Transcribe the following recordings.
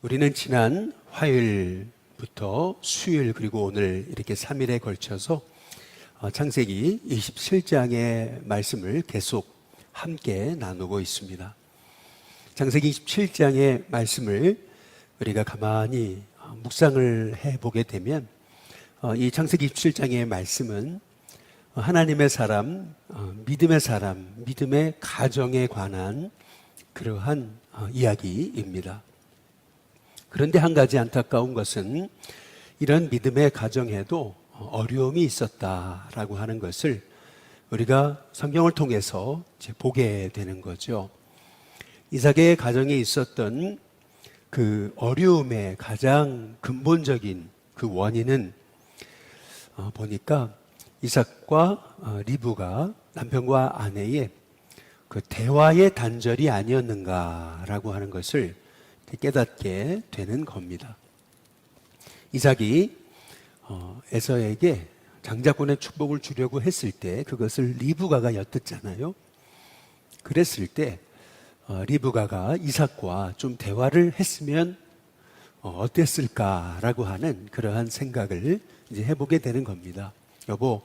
우리는 지난 화요일부터 수요일 그리고 오늘 이렇게 3일에 걸쳐서 창세기 27장의 말씀을 계속 함께 나누고 있습니다. 창세기 27장의 말씀을 우리가 가만히 묵상을 해보게 되면 이 창세기 27장의 말씀은 하나님의 사람, 믿음의 가정에 관한 그러한 이야기입니다. 그런데 한 가지 안타까운 것은 이런 믿음의 가정에도 어려움이 있었다라고 하는 것을 우리가 성경을 통해서 보게 되는 거죠. 이삭의 가정에 있었던 그 어려움의 가장 근본적인 그 원인은 보니까 이삭과 리브가 남편과 아내의 그 대화의 단절이 아니었는가라고 하는 것을 깨닫게 되는 겁니다. 이삭이 에서에게 장자권의 축복을 주려고 했을 때 그것을 리브가가 엿듣잖아요. 그랬을 때 리브가가 이삭과 좀 대화를 했으면 어땠을까라고 하는 그러한 생각을 이제 해보게 되는 겁니다. 여보,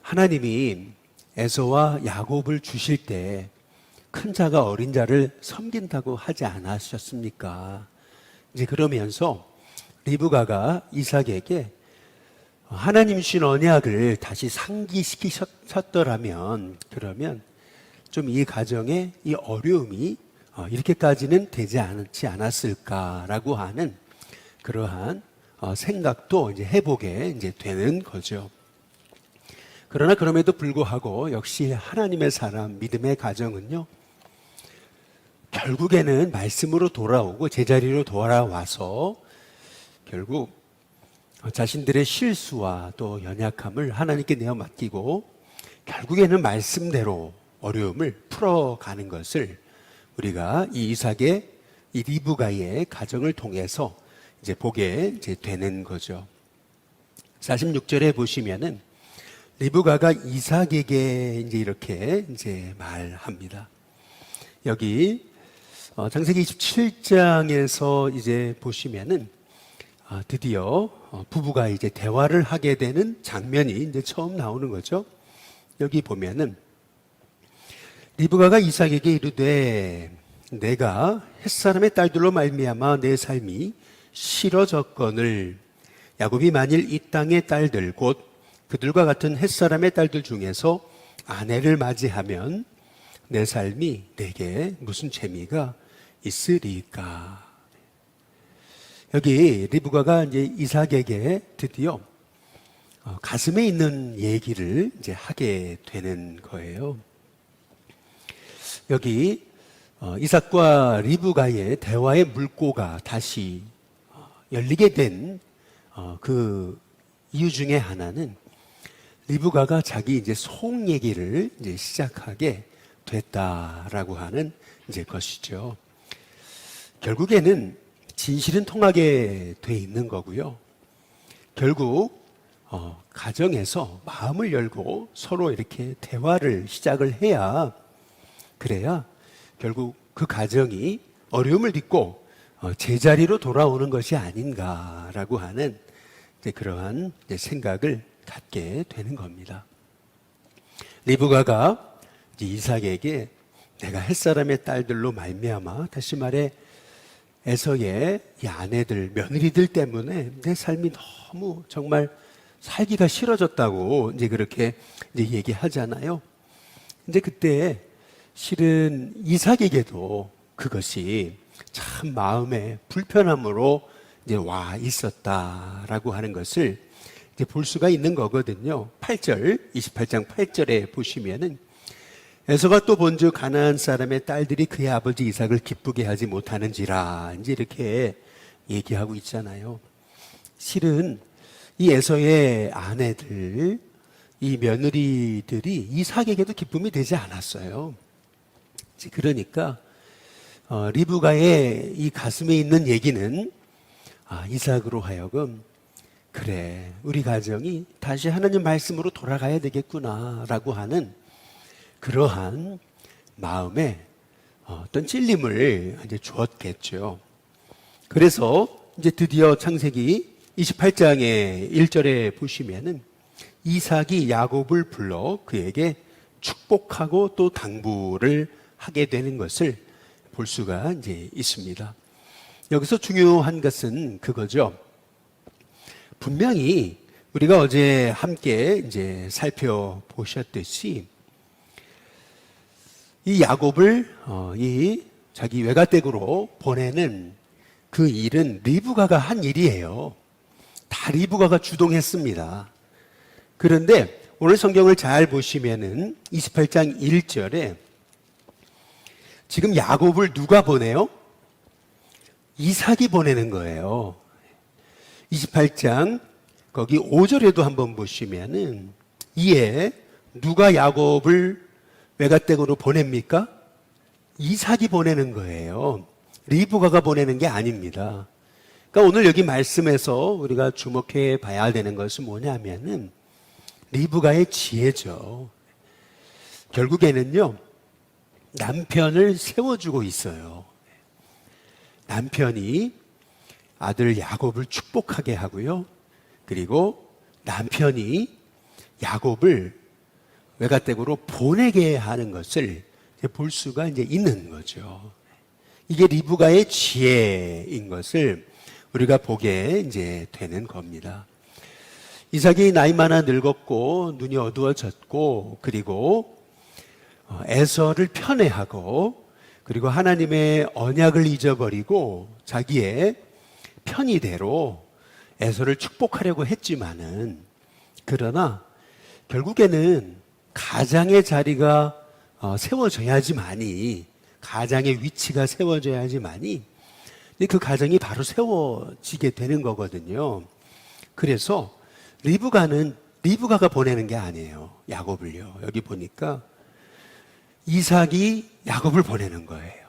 하나님이 에서와 야곱을 주실 때 큰 자가 어린 자를 섬긴다고 하지 않으셨습니까? 이제 그러면서 리브가가 이삭에게 하나님 신 언약을 다시 상기시키셨더라면 그러면 좀 이 가정에 이 어려움이 이렇게까지는 되지 않지 않았을까라고 하는 그러한 생각도 이제 해보게 이제 되는 거죠. 그러나 그럼에도 불구하고 역시 하나님의 사람, 믿음의 가정은요, 결국에는 말씀으로 돌아오고 제자리로 돌아와서 결국 자신들의 실수와 또 연약함을 하나님께 내어 맡기고 결국에는 말씀대로 어려움을 풀어가는 것을 우리가 이 이삭의 이 리브가의 가정을 통해서 이제 보게 이제 되는 거죠. 46절에 보시면은 리브가가 이삭에게 이제 이렇게 이제 말합니다. 여기 창세기 27장에서 이제 보시면은 드디어 부부가 이제 대화를 하게 되는 장면이 이제 처음 나오는 거죠. 여기 보면은 리브가가 이삭에게 이르되 내가 햇사람의 딸들로 말미암아 내 삶이 싫어졌거늘 야곱이 만일 이 땅의 딸들 곧 그들과 같은 햇사람의 딸들 중에서 아내를 맞이하면 내 삶이 내게 무슨 재미가 있으리까. 여기 리브가가 이제 이삭에게 드디어 가슴에 있는 얘기를 이제 하게 되는 거예요. 여기 이삭과 리브가의 대화의 물꼬가 다시 열리게 된 그 이유 중에 하나는 리브가가 자기 이제 속 얘기를 이제 시작하게 됐다라고 하는 이제 것이죠. 결국에는 진실은 통하게 돼 있는 거고요. 결국 가정에서 마음을 열고 서로 이렇게 대화를 시작을 해야 그래야 결국 그 가정이 어려움을 딛고 제자리로 돌아오는 것이 아닌가라고 하는 이제 그러한 이제 생각을 갖게 되는 겁니다. 리브가가 이삭에게 내가 햇사람의 딸들로 말미암아 다시 말해 에서의 이 아내들 며느리들 때문에 내 삶이 너무 정말 살기가 싫어졌다고 이제 그렇게 이제 얘기하잖아요. 이제 그때 실은 이삭에게도 그것이 참 마음의 불편함으로 이제 와 있었다라고 하는 것을 이제 볼 수가 있는 거거든요. 8절, 28장 8절에 보시면은 에서가 또 본즉 가나안 사람의 딸들이 그의 아버지 이삭을 기쁘게 하지 못하는지라 이제 이렇게 얘기하고 있잖아요. 실은 이 에서의 아내들, 이 며느리들이 이삭에게도 기쁨이 되지 않았어요. 그러니까 리브가의 이 가슴에 있는 얘기는 이삭으로 하여금 그래 우리 가정이 다시 하나님 말씀으로 돌아가야 되겠구나라고 하는 그러한 마음에 어떤 찔림을 이제 주었겠죠. 그래서 이제 드디어 창세기 28장의 1절에 보시면은 이삭이 야곱을 불러 그에게 축복하고 또 당부를 하게 되는 것을 볼 수가 이제 있습니다. 여기서 중요한 것은 그거죠. 분명히 우리가 어제 함께 이제 살펴보셨듯이 이 야곱을 이 자기 외가댁으로 보내는 그 일은 리브가가 한 일이에요. 다 리브가가 주동했습니다. 그런데 오늘 성경을 잘 보시면은 28장 1절에 지금 야곱을 누가 보내요? 이삭이 보내는 거예요. 28장 거기 5절에도 한번 보시면은 이에 누가 야곱을 외가댁으로 보냅니까? 이삭이 보내는 거예요. 리브가가 보내는 게 아닙니다. 그러니까 오늘 여기 말씀에서 우리가 주목해 봐야 되는 것은 뭐냐면은 리브가의 지혜죠. 결국에는요, 남편을 세워주고 있어요. 남편이 아들 야곱을 축복하게 하고요. 그리고 남편이 야곱을 외가댁으로 보내게 하는 것을 볼 수가 이제 있는 거죠. 이게 리브가의 지혜인 것을 우리가 보게 이제 되는 겁니다. 이삭이 나이 많아 늙었고 눈이 어두워졌고 그리고 에서를 편애하고 그리고 하나님의 언약을 잊어버리고 자기의 편의대로 에서를 축복하려고 했지만은 그러나 결국에는 가장의 자리가 세워져야지만이 가장의 위치가 세워져야지만이 그 가정이 바로 세워지게 되는 거거든요. 그래서 리브가가 보내는 게 아니에요. 야곱을요. 여기 보니까 이삭이 야곱을 보내는 거예요.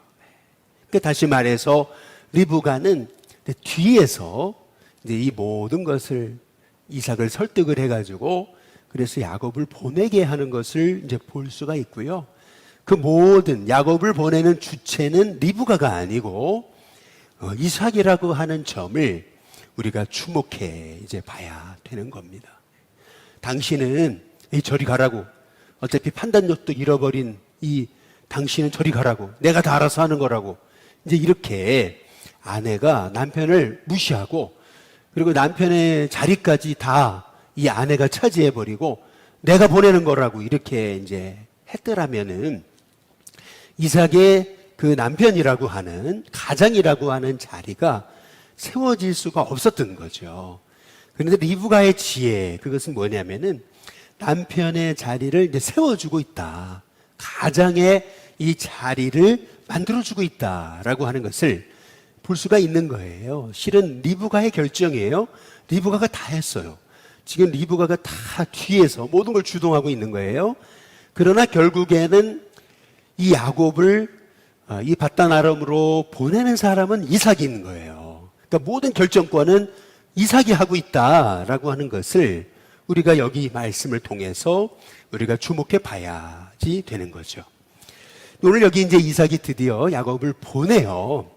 그러니까 다시 말해서 리브가는 뒤에서 이제 이 모든 것을 이삭을 설득을 해가지고 그래서 야곱을 보내게 하는 것을 이제 볼 수가 있고요. 그 모든 야곱을 보내는 주체는 리브가가 아니고 이삭이라고 하는 점을 우리가 주목해 이제 봐야 되는 겁니다. 당신은 저리 가라고, 어차피 판단력도 잃어버린 이 당신은 저리 가라고, 내가 다 알아서 하는 거라고, 이제 이렇게 아내가 남편을 무시하고 그리고 남편의 자리까지 다 이 아내가 차지해버리고 내가 보내는 거라고 이렇게 이제 했더라면은 이삭의 그 남편이라고 하는 가장이라고 하는 자리가 세워질 수가 없었던 거죠. 그런데 리브가의 지혜, 그것은 뭐냐면은 남편의 자리를 이제 세워주고 있다. 가장의 이 자리를 만들어주고 있다라고 하는 것을 볼 수가 있는 거예요. 실은 리브가의 결정이에요. 리브가가 다 했어요. 지금 리브가가 다 뒤에서 모든 걸 주동하고 있는 거예요. 그러나 결국에는 이 야곱을 이 바단 아람으로 보내는 사람은 이삭인 거예요. 그러니까 모든 결정권은 이삭이 하고 있다라고 하는 것을 우리가 여기 말씀을 통해서 우리가 주목해 봐야지 되는 거죠. 오늘 여기 이제 이삭이 드디어 야곱을 보내요.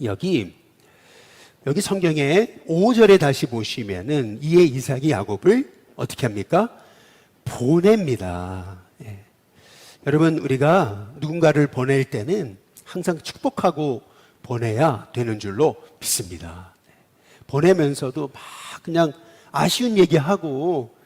여기 성경에 5절에 다시 보시면은 이에 이삭이 야곱을 어떻게 합니까? 보냅니다. 예. 여러분, 우리가 누군가를 보낼 때는 항상 축복하고 보내야 되는 줄로 믿습니다. 보내면서도 막 그냥 아쉬운 얘기하고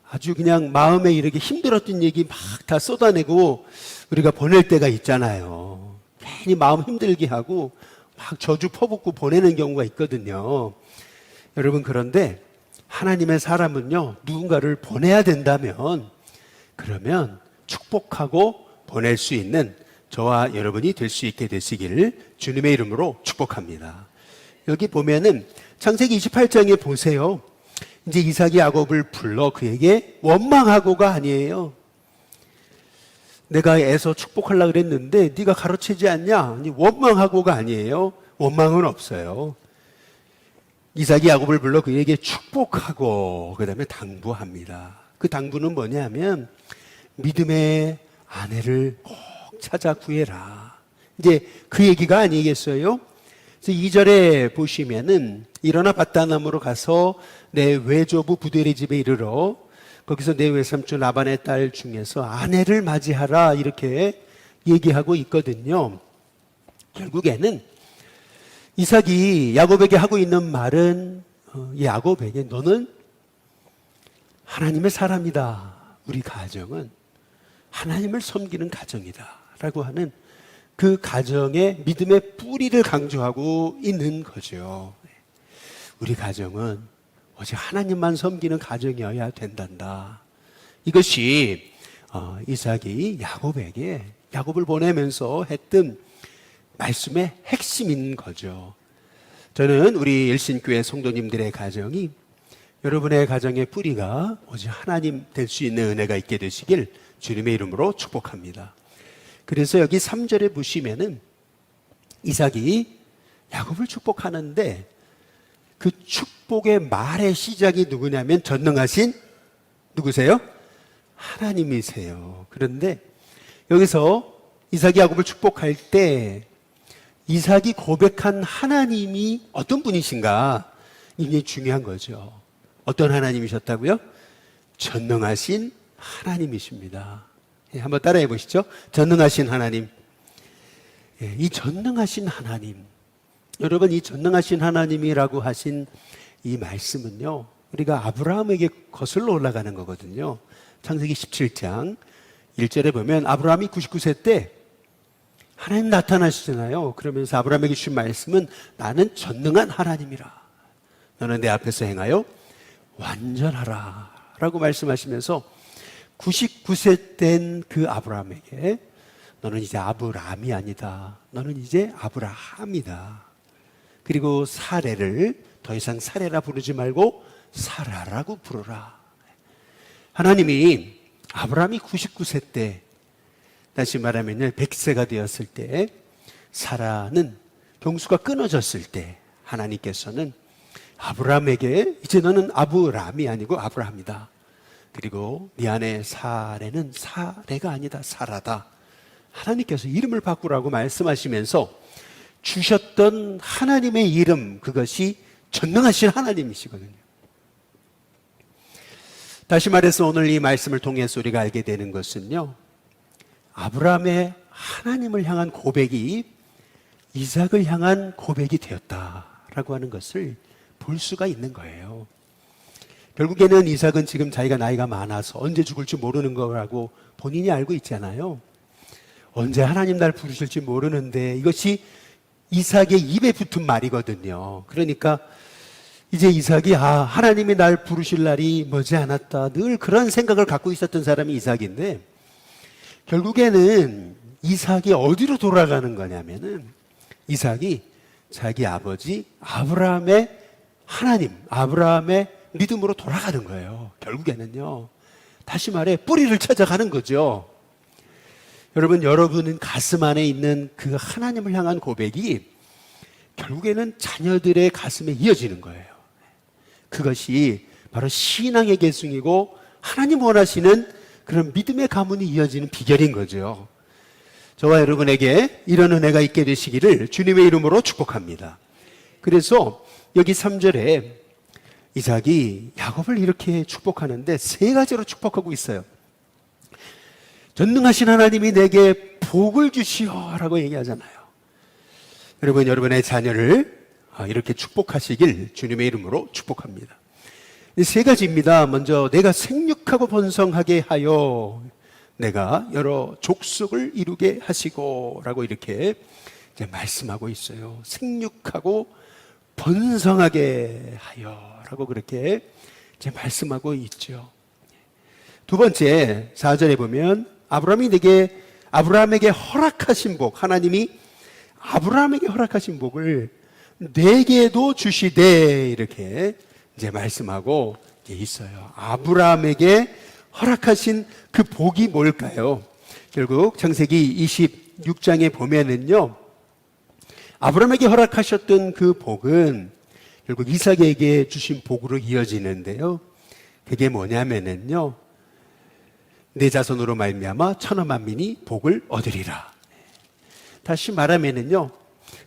아주 그냥 마음에 이렇게 힘들었던 얘기 막 다 쏟아내고 우리가 보낼 때가 있잖아요. 괜히 마음 힘들게 하고 막 저주 퍼붓고 보내는 경우가 있거든요. 여러분, 그런데 하나님의 사람은요, 누군가를 보내야 된다면 그러면 축복하고 보낼 수 있는 저와 여러분이 될 수 있게 되시기를 주님의 이름으로 축복합니다. 여기 보면은 창세기 28장에 보세요. 이제 이삭이 야곱을 불러 그에게 원망하고가 아니에요. 내가 애서 축복하려고 그랬는데 네가 가르치지 않냐? 원망하고가 아니에요. 원망은 없어요. 이삭이 야곱을 불러 그에게 축복하고 그 다음에 당부합니다. 그 당부는 뭐냐면 믿음의 아내를 꼭 찾아 구해라. 이제 그 얘기가 아니겠어요? 그래서 2절에 보시면은 일어나 밧다남으로 가서 내 외조부 부두엘의 집에 이르러 거기서 내 외삼촌 라반의 딸 중에서 아내를 맞이하라 이렇게 얘기하고 있거든요. 결국에는 이삭이 야곱에게 하고 있는 말은 야곱에게 너는 하나님의 사람이다. 우리 가정은 하나님을 섬기는 가정이다. 라고 하는 그 가정의 믿음의 뿌리를 강조하고 있는 거죠. 우리 가정은 오직 하나님만 섬기는 가정이어야 된단다. 이것이 이삭이 야곱에게 야곱을 보내면서 했던 말씀의 핵심인 거죠. 저는 우리 일신교회 성도님들의 가정이 여러분의 가정의 뿌리가 오직 하나님 될 수 있는 은혜가 있게 되시길 주님의 이름으로 축복합니다. 그래서 여기 3절에 보시면은 이삭이 야곱을 축복하는데 그 축복의 말의 시작이 누구냐면 전능하신 누구세요? 하나님이세요. 그런데 여기서 이삭이 야곱을 축복할 때 이삭이 고백한 하나님이 어떤 분이신가? 이게 중요한 거죠. 어떤 하나님이셨다고요? 전능하신 하나님이십니다. 한번 따라해 보시죠. 전능하신 하나님. 이 전능하신 하나님. 여러분, 이 전능하신 하나님이라고 하신 이 말씀은요, 우리가 아브라함에게 거슬러 올라가는 거거든요. 창세기 17장 1절에 보면 아브라함이 99세 때 하나님 나타나시잖아요. 그러면서 아브라함에게 주신 말씀은 나는 전능한 하나님이라. 너는 내 앞에서 행하여 완전하라. 라고 말씀하시면서 99세 된 그 아브라함에게 너는 이제 아브람이 아니다. 너는 이제 아브라함이다. 그리고 사레를 더 이상 사레라 부르지 말고 사라라고 부르라. 하나님이 아브라함이 99세 때, 다시 말하면 100세가 되었을 때, 사라는 경수가 끊어졌을 때 하나님께서는 아브라함에게 이제 너는 아브람이 아니고 아브라함이다. 그리고 네 안에 사레는 사레가 아니다. 사라다. 하나님께서 이름을 바꾸라고 말씀하시면서 주셨던 하나님의 이름, 그것이 전능하신 하나님이시거든요. 다시 말해서 오늘 이 말씀을 통해서 우리가 알게 되는 것은요, 아브라함의 하나님을 향한 고백이 이삭을 향한 고백이 되었다라고 하는 것을 볼 수가 있는 거예요. 결국에는 이삭은 지금 자기가 나이가 많아서 언제 죽을지 모르는 거라고 본인이 알고 있잖아요. 언제 하나님 날 부르실지 모르는데 이것이 이삭의 입에 붙은 말이거든요. 그러니까 이제 이삭이 하나님이 날 부르실 날이 머지않았다. 늘 그런 생각을 갖고 있었던 사람이 이삭인데 결국에는 이삭이 어디로 돌아가는 거냐면은 이삭이 자기 아버지 아브라함의 하나님, 아브라함의 믿음으로 돌아가는 거예요. 결국에는요. 다시 말해 뿌리를 찾아가는 거죠. 여러분은 가슴 안에 있는 그 하나님을 향한 고백이 결국에는 자녀들의 가슴에 이어지는 거예요. 그것이 바로 신앙의 계승이고 하나님 원하시는 그런 믿음의 가문이 이어지는 비결인 거죠. 저와 여러분에게 이런 은혜가 있게 되시기를 주님의 이름으로 축복합니다. 그래서 여기 3절에 이삭이 야곱을 이렇게 축복하는데 세 가지로 축복하고 있어요. 전능하신 하나님이 내게 복을 주시오 라고 얘기하잖아요. 여러분의 자녀를 이렇게 축복하시길 주님의 이름으로 축복합니다. 세 가지입니다. 먼저 내가 생육하고 번성하게 하여 내가 여러 족속을 이루게 하시고 라고 이렇게 이제 말씀하고 있어요. 생육하고 번성하게 하여 라고 그렇게 이제 말씀하고 있죠. 두 번째 4절에 보면 아브라함에게 허락하신 복, 하나님이 아브라함에게 허락하신 복을 내게도 주시되 이렇게 이제 말씀하고 이제 있어요. 아브라함에게 허락하신 그 복이 뭘까요? 결국 창세기 26장에 보면은요, 아브라함에게 허락하셨던 그 복은 결국 이삭에게 주신 복으로 이어지는데요. 그게 뭐냐면은요, 내 자손으로 말미암아 천하 만민이 복을 얻으리라. 다시 말하면은요,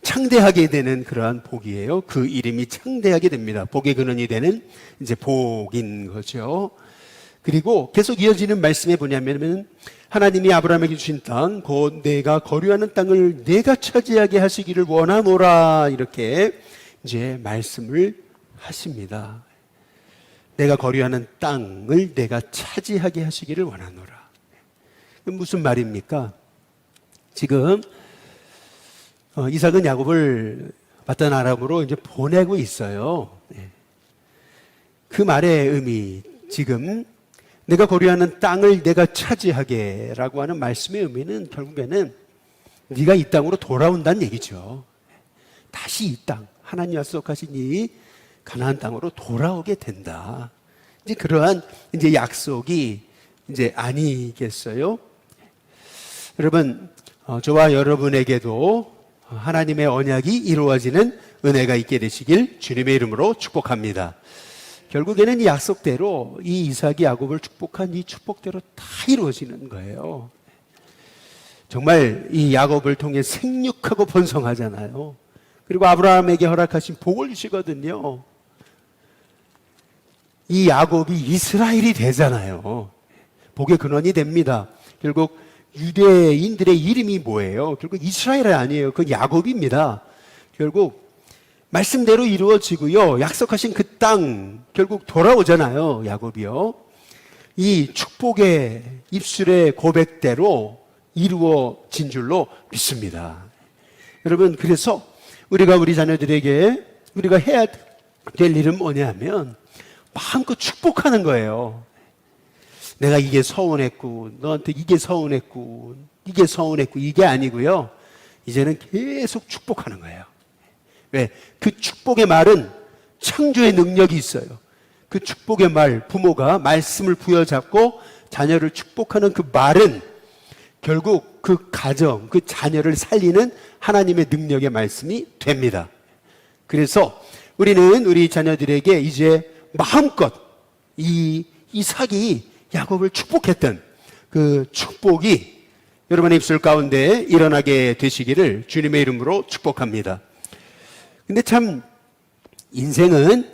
창대하게 되는 그러한 복이에요. 그 이름이 창대하게 됩니다. 복의 근원이 되는 이제 복인 거죠. 그리고 계속 이어지는 말씀에 뭐냐면 하나님이 아브라함에게 주신 땅, 곧 내가 거류하는 땅을 내가 차지하게 하시기를 원하노라, 이렇게 이제 말씀을 하십니다. 내가 거류하는 땅을 내가 차지하게 하시기를 원하노라. 무슨 말입니까? 지금 이삭은 야곱을 바단 아람으로 이제 보내고 있어요. 그 말의 의미, 지금 내가 거류하는 땅을 내가 차지하게라고 하는 말씀의 의미는 결국에는 네가 이 땅으로 돌아온다는 얘기죠. 다시 이 땅, 하나님 약속하신 이 가나안 땅으로 돌아오게 된다. 이제 그러한 이제 약속이 이제 아니겠어요? 여러분, 저와 여러분에게도 하나님의 언약이 이루어지는 은혜가 있게 되시길 주님의 이름으로 축복합니다. 결국에는 이 약속대로 이 이삭이 야곱을 축복한 이 축복대로 다 이루어지는 거예요. 정말 이 야곱을 통해 생육하고 번성하잖아요. 그리고 아브라함에게 허락하신 복을 주시거든요. 이 야곱이 이스라엘이 되잖아요. 복의 근원이 됩니다. 결국 유대인들의 이름이 뭐예요? 결국 이스라엘 아니에요. 그건 야곱입니다. 결국 말씀대로 이루어지고요. 약속하신 그 땅 결국 돌아오잖아요. 야곱이요. 이 축복의 입술의 고백대로 이루어진 줄로 믿습니다. 여러분, 그래서 우리가 우리 자녀들에게 우리가 해야 될 일은 뭐냐면 마음껏 축복하는 거예요. 내가 이게 서운했고, 너한테 이게 서운했고, 이게 아니고요. 이제는 계속 축복하는 거예요. 왜? 그 축복의 말은 창조의 능력이 있어요. 그 축복의 말, 부모가 말씀을 부여잡고 자녀를 축복하는 그 말은 결국 그 가정, 그 자녀를 살리는 하나님의 능력의 말씀이 됩니다. 그래서 우리는 우리 자녀들에게 이제 마음껏 이 이삭이 야곱을 축복했던 그 축복이 여러분의 입술 가운데 일어나게 되시기를 주님의 이름으로 축복합니다. 근데 참 인생은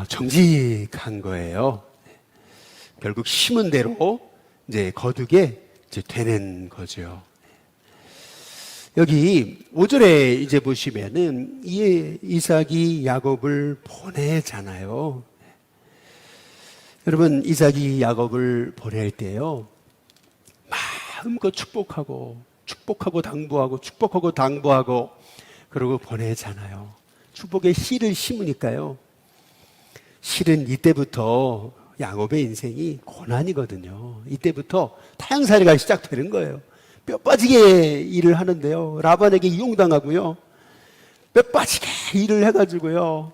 정직한 거예요. 결국 심은 대로 이제 거두게 이제 되는 거죠. 여기 5절에 이제 보시면은 이 이삭이 야곱을 보내잖아요. 여러분, 이삭이 야곱을 보낼 때요, 마음껏 축복하고 당부하고 그러고 보내잖아요. 축복의 씨를 심으니까요. 실은 이때부터 야곱의 인생이 고난이거든요. 이때부터 타향살이가 시작되는 거예요. 뼈 빠지게 일을 하는데요, 라반에게 이용당하고요, 뼈 빠지게 일을 해가지고요,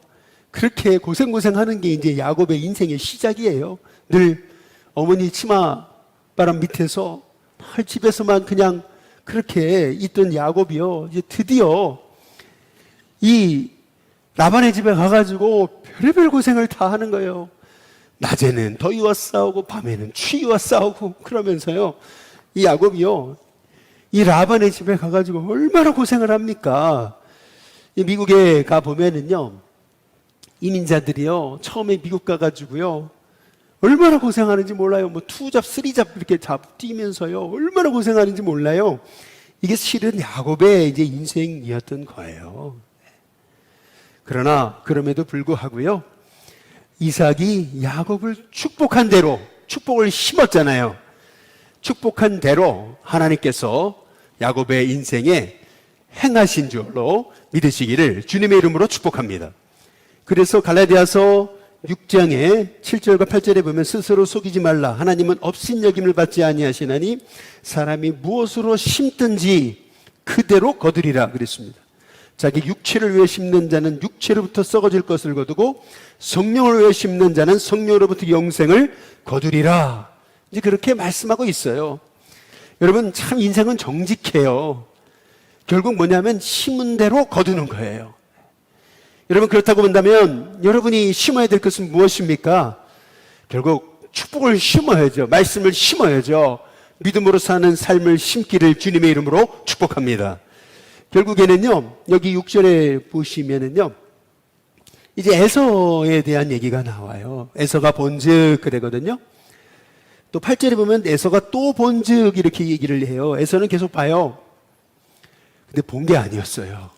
그렇게 고생하는 게 이제 야곱의 인생의 시작이에요. 늘 어머니 치마바람 밑에서 늘 집에서만 그냥 그렇게 있던 야곱이요, 이제 드디어 이 라반의 집에 가가지고 별의별 고생을 다 하는 거예요. 낮에는 더위와 싸우고 밤에는 추위와 싸우고 그러면서요, 이 야곱이요, 이 라반의 집에 가가지고 얼마나 고생을 합니까? 이 미국에 가보면은요, 이민자들이요, 처음에 미국 가가지고요, 얼마나 고생하는지 몰라요. 뭐 투잡, 쓰리잡 이렇게 뛰면서요, 얼마나 고생하는지 몰라요. 이게 실은 야곱의 이제 인생이었던 거예요. 그러나 그럼에도 불구하고요, 이삭이 야곱을 축복한 대로 축복을 심었잖아요. 축복한 대로 하나님께서 야곱의 인생에 행하신 줄로 믿으시기를 주님의 이름으로 축복합니다. 그래서 갈라디아서 6장에 7절과 8절에 보면 스스로 속이지 말라. 하나님은 업신여김을 받지 아니하시나니 사람이 무엇으로 심든지 그대로 거두리라 그랬습니다. 자기 육체를 위해 심는 자는 육체로부터 썩어질 것을 거두고 성령을 위해 심는 자는 성령으로부터 영생을 거두리라. 이제 그렇게 말씀하고 있어요. 여러분, 참 인생은 정직해요. 결국 뭐냐면 심은 대로 거두는 거예요. 여러분, 그렇다고 본다면 여러분이 심어야 될 것은 무엇입니까? 결국 축복을 심어야죠. 말씀을 심어야죠. 믿음으로 사는 삶을 심기를 주님의 이름으로 축복합니다. 결국에는요, 여기 6절에 보시면은요, 이제 에서에 대한 얘기가 나와요. 에서가 본즉 그러거든요. 또 8절에 보면 에서가 또 본즉 이렇게 얘기를 해요. 에서는 계속 봐요. 근데 본 게 아니었어요.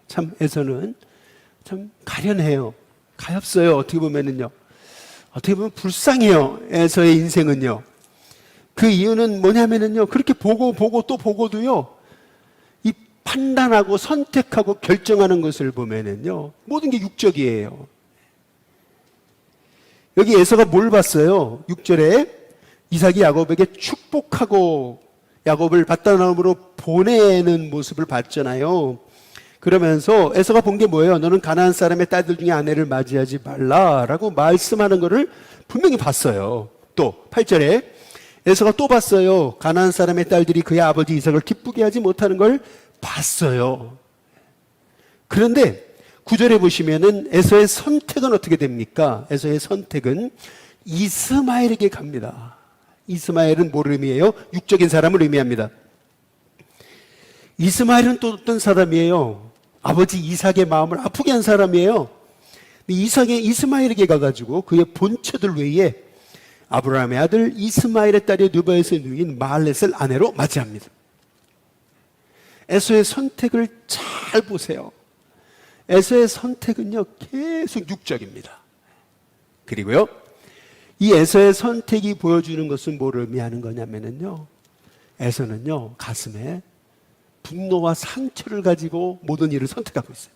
참 에서는 참 가련해요. 가엾어요. 어떻게 보면은요. 어떻게 보면 불쌍해요. 에서의 인생은요. 그 이유는 뭐냐면은요. 그렇게 보고 또 보고도요. 이 판단하고 선택하고 결정하는 것을 보면은요. 모든 게 육적이에요. 여기 에서가 뭘 봤어요? 6절에 이삭이 야곱에게 축복하고 야곱을 밧단아람으로 보내는 모습을 봤잖아요. 그러면서 에서가 본 게 뭐예요? 너는 가나안 사람의 딸들 중에 아내를 맞이하지 말라라고 말씀하는 것을 분명히 봤어요. 또 8절에 에서가 또 봤어요. 가나안 사람의 딸들이 그의 아버지 이삭을 기쁘게 하지 못하는 걸 봤어요. 그런데 9절에 보시면은 에서의 선택은 어떻게 됩니까? 에서의 선택은 이스마엘에게 갑니다. 이스마엘은 뭐를 의미해요? 육적인 사람을 의미합니다. 이스마엘은 또 어떤 사람이에요? 아버지 이삭의 마음을 아프게 한 사람이에요. 이스마엘에게 가가지고 그의 본처들 외에 아브라함의 아들 이스마엘의 딸이 느바에서 누인 마할렛을 아내로 맞이합니다. 에서의 선택을 잘 보세요. 에서의 선택은요, 계속 육적입니다. 그리고요, 이 에서의 선택이 보여주는 것은 뭐를 의미하는 거냐면요, 에서는요, 가슴에 분노와 상처를 가지고 모든 일을 선택하고 있어요.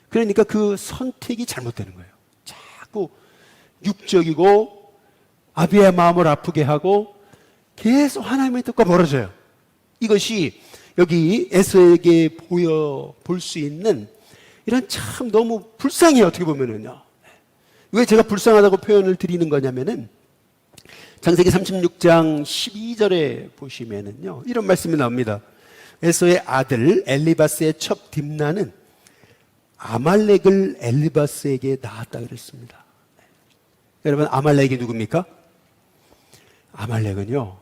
그러니까 그 선택이 잘못되는 거예요. 자꾸 육적이고 아비의 마음을 아프게 하고 계속 하나님의 뜻과 멀어져요. 이것이 여기 에서에게 볼 수 있는 이런 참 너무 불쌍해요. 어떻게 보면은요. 왜 제가 불쌍하다고 표현을 드리는 거냐면은 창세기 36장 12절에 보시면은요, 이런 말씀이 나옵니다. 에서의 아들 엘리바스의 첩 딥나는 아말렉을 엘리바스에게 낳았다 그랬습니다. 여러분, 아말렉이 누굽니까? 아말렉은요,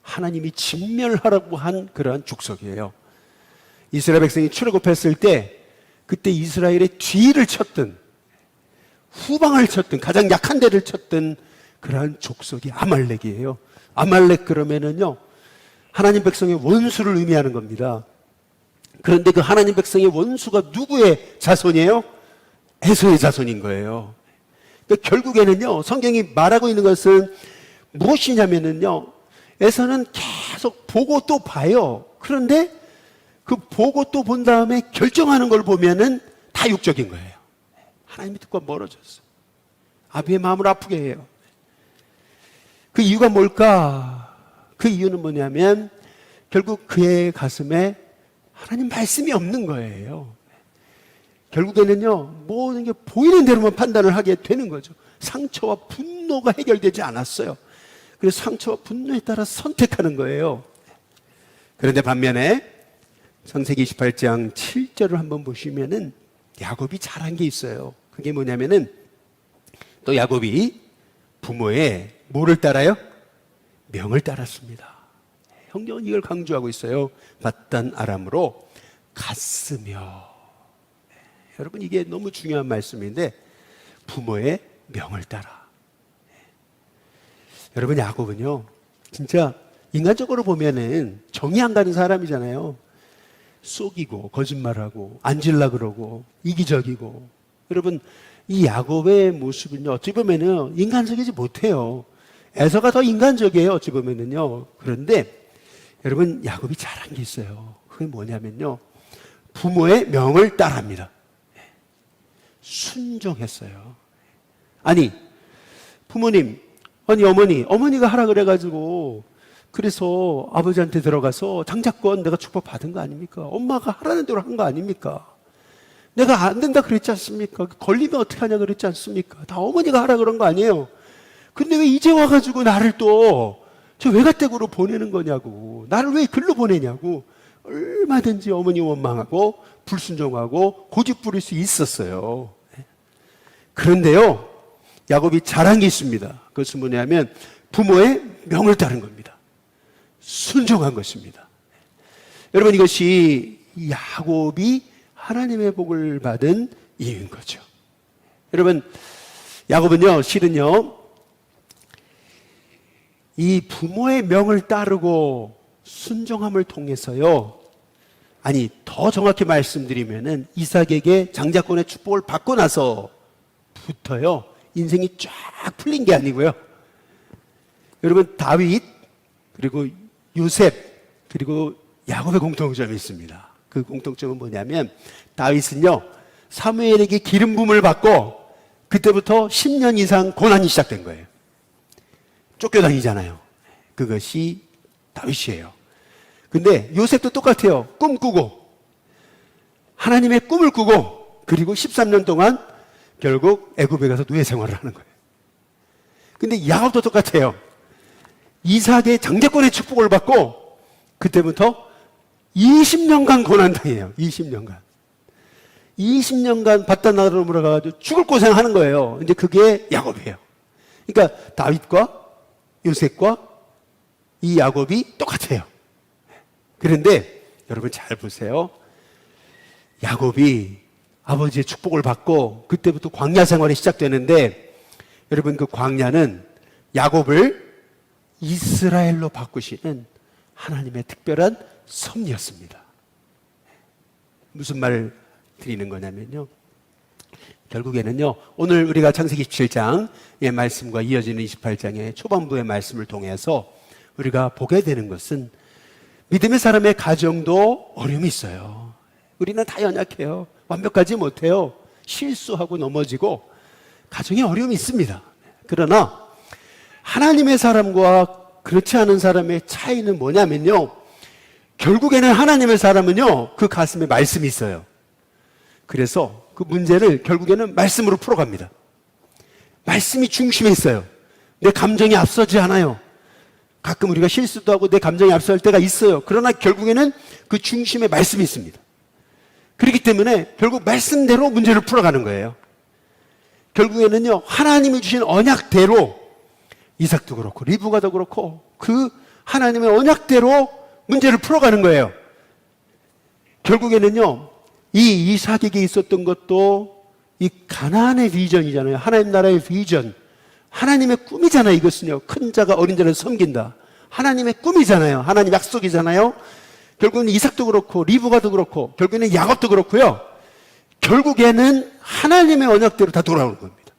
하나님이 진멸하라고 한 그러한 족속이에요. 이스라엘 백성이 출애굽했을 때 그때 이스라엘의 뒤를 쳤던, 후방을 쳤던, 가장 약한 데를 쳤던 그러한 족속이 아말렉이에요. 아말렉 그러면은요, 하나님 백성의 원수를 의미하는 겁니다. 그런데 그 하나님 백성의 원수가 누구의 자손이에요? 에서의 자손인 거예요. 그러니까 결국에는요, 성경이 말하고 있는 것은 무엇이냐면은요, 에서는 계속 보고 또 봐요. 그런데 그 보고 또 본 다음에 결정하는 걸 보면은 다 육적인 거예요. 하나님의 뜻과 멀어졌어요. 아비의 마음을 아프게 해요. 그 이유가 뭘까? 그 이유는 뭐냐면 결국 그의 가슴에 하나님 말씀이 없는 거예요. 결국에는요, 모든 게 보이는 대로만 판단을 하게 되는 거죠. 상처와 분노가 해결되지 않았어요. 그래서 상처와 분노에 따라 선택하는 거예요. 그런데 반면에 창세기 28장 7절을 한번 보시면은 야곱이 잘한 게 있어요. 그게 뭐냐면은 또 야곱이 부모의 뭐를 따라요? 명을 따랐습니다. 성경은 이걸 강조하고 있어요. 밧단 아람으로 갔으며. 여러분, 이게 너무 중요한 말씀인데 부모의 명을 따라. 여러분, 야곱은요, 진짜 인간적으로 보면은 정이 안 가는 사람이잖아요. 속이고 거짓말하고 앉으려 그러고 이기적이고. 여러분, 이 야곱의 모습은요, 어찌 보면은 인간적이지 못해요. 에서가 더 인간적이에요, 어찌 보면은요. 그런데 여러분, 야곱이 잘한 게 있어요. 그게 뭐냐면요, 부모의 명을 따릅니다. 순종했어요. 아니, 부모님, 아니 어머니가 하라 그래가지고 그래서 아버지한테 들어가서 장자권 내가 축복받은 거 아닙니까? 엄마가 하라는 대로 한 거 아닙니까? 내가 안 된다 그랬지 않습니까? 걸리면 어떻게 하냐 그랬지 않습니까? 다 어머니가 하라 그런 거 아니에요. 근데 왜 이제 와가지고 나를 또 저 외가댁으로 보내는 거냐고, 나를 왜 글로 보내냐고. 얼마든지 어머니 원망하고 불순종하고 고집 부릴 수 있었어요. 그런데요, 야곱이 잘한 게 있습니다. 그것은 뭐냐면 부모의 명을 따른 겁니다. 순종한 것입니다. 여러분, 이것이 야곱이 하나님의 복을 받은 이유인 거죠. 여러분, 야곱은요, 실은요, 이 부모의 명을 따르고 순종함을 통해서요, 아니, 더 정확히 말씀드리면은 이삭에게 장자권의 축복을 받고 나서부터요, 인생이 쫙 풀린 게 아니고요. 여러분, 다윗, 그리고 요셉, 그리고 야곱의 공통점이 있습니다. 그 공통점은 뭐냐면, 다윗은요, 사무엘에게 기름 부음을 받고 그때부터 10년 이상 고난이 시작된 거예요. 쫓겨다니잖아요. 그것이 다윗이에요. 근데 요셉도 똑같아요. 꿈 꾸고 하나님의 꿈을 꾸고 그리고 13년 동안 결국 애굽에 가서 노예 생활을 하는 거예요. 근데 야곱도 똑같아요. 이삭의 장자권의 축복을 받고 그때부터 20년간 고난당해요. 20년간 바단 나라로 물어가지고 죽을 고생하는 거예요. 이제 그게 야곱이에요. 그러니까 다윗과 요셉과 이 야곱이 똑같아요. 그런데 여러분 잘 보세요. 야곱이 아버지의 축복을 받고 그때부터 광야 생활이 시작되는데, 여러분 그 광야는 야곱을 이스라엘로 바꾸시는 하나님의 특별한 섭리였습니다. 무슨 말 드리는 거냐면요, 결국에는요, 오늘 우리가 창세기 17장의 말씀과 이어지는 28장의 초반부의 말씀을 통해서 우리가 보게 되는 것은, 믿음의 사람의 가정도 어려움이 있어요. 우리는 다 연약해요. 완벽하지 못해요. 실수하고 넘어지고 가정에 어려움이 있습니다. 그러나 하나님의 사람과 그렇지 않은 사람의 차이는 뭐냐면요, 결국에는 하나님의 사람은요, 그 가슴에 말씀이 있어요. 그래서 그 문제를 결국에는 말씀으로 풀어갑니다. 말씀이 중심에 있어요. 내 감정이 앞서지 않아요. 가끔 우리가 실수도 하고 내 감정이 앞서갈 때가 있어요. 그러나 결국에는 그 중심에 말씀이 있습니다. 그렇기 때문에 결국 말씀대로 문제를 풀어가는 거예요. 결국에는요, 하나님이 주신 언약대로, 이삭도 그렇고 리브가도 그렇고 그 하나님의 언약대로 문제를 풀어가는 거예요. 결국에는요, 이 이삭에게 있었던 것도 이 가나안의 비전이잖아요. 하나님 나라의 비전, 하나님의 꿈이잖아요. 이것은요, 큰 자가 어린 자를 섬긴다, 하나님의 꿈이잖아요. 하나님 약속이잖아요. 결국은 이삭도 그렇고 리브가도 그렇고 결국에는 야곱도 그렇고요, 결국에는 하나님의 언약대로 다 돌아오는 겁니다.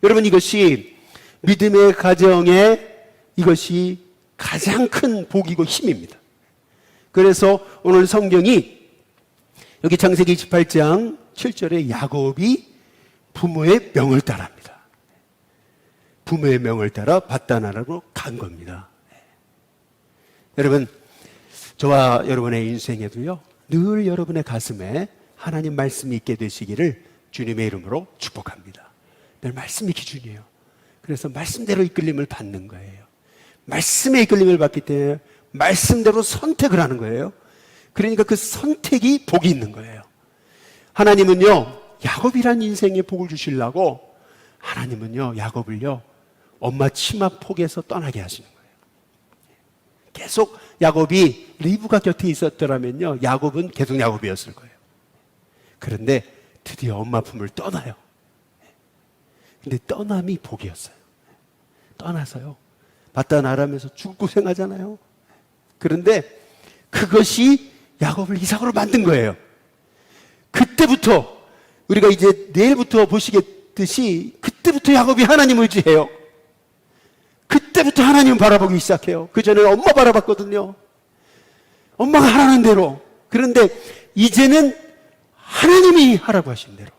여러분, 이것이 믿음의 가정에 이것이 가장 큰 복이고 힘입니다. 그래서 오늘 성경이 여기 창세기 28장 7절에 야곱이 부모의 명을 따라합니다. 부모의 명을 따라 바다나라로 간 겁니다. 여러분, 저와 여러분의 인생에도요, 늘 여러분의 가슴에 하나님 말씀이 있게 되시기를 주님의 이름으로 축복합니다. 늘 말씀이 기준이에요. 그래서 말씀대로 이끌림을 받는 거예요. 말씀의 이끌림을 받기 때문에 말씀대로 선택을 하는 거예요. 그러니까 그 선택이 복이 있는 거예요. 하나님은요, 야곱이란 인생에 복을 주시려고 하나님은요, 야곱을요, 엄마 치마 폭에서 떠나게 하시는 거예요. 계속 야곱이 리브가 곁에 있었더라면요, 야곱은 계속 야곱이었을 거예요. 그런데 드디어 엄마 품을 떠나요. 근데 떠남이 복이었어요. 떠나서요, 바다나라면서 죽을 고생하잖아요. 그런데 그것이 야곱을 이삭으로 만든 거예요. 그때부터 우리가 이제 내일부터 보시겠듯이 그때부터 야곱이 하나님 의지해요. 그때부터 하나님 바라보기 시작해요. 그전에는 엄마 바라봤거든요. 엄마가 하라는 대로. 그런데 이제는 하나님이 하라고 하신 대로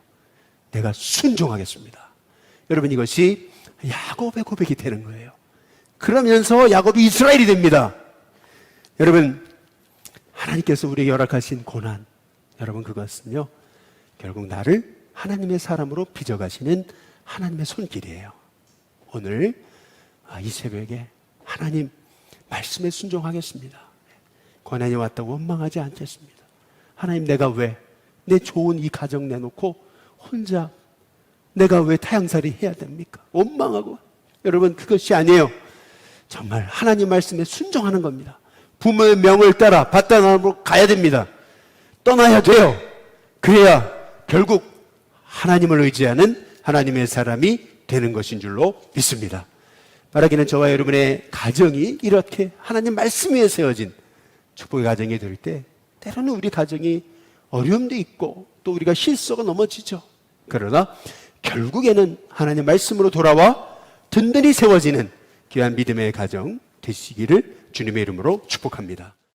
내가 순종하겠습니다. 여러분, 이것이 야곱의 고백이 되는 거예요. 그러면서 야곱이 이스라엘이 됩니다. 여러분, 하나님께서 우리에게 허락하신 고난, 여러분, 그것은요, 결국 나를 하나님의 사람으로 빚어가시는 하나님의 손길이에요. 오늘 이 새벽에 하나님 말씀에 순종하겠습니다. 고난이 왔다고 원망하지 않겠습니다. 하나님, 내가 왜 내 좋은 이 가정 내놓고 혼자 내가 왜 타향살이 해야 됩니까? 원망하고. 여러분, 그것이 아니에요. 정말 하나님 말씀에 순종하는 겁니다. 부모의 명을 따라 바다나라로 가야 됩니다. 떠나야 돼요. 그래야 결국 하나님을 의지하는 하나님의 사람이 되는 것인 줄로 믿습니다. 바라기는 저와 여러분의 가정이 이렇게 하나님 말씀 위에 세워진 축복의 가정이 될 때 때로는 우리 가정이 어려움도 있고 또 우리가 실수가 넘어지죠. 그러나 결국에는 하나님 말씀으로 돌아와 든든히 세워지는 귀한 믿음의 가정 되시기를 주님의 이름으로 축복합니다.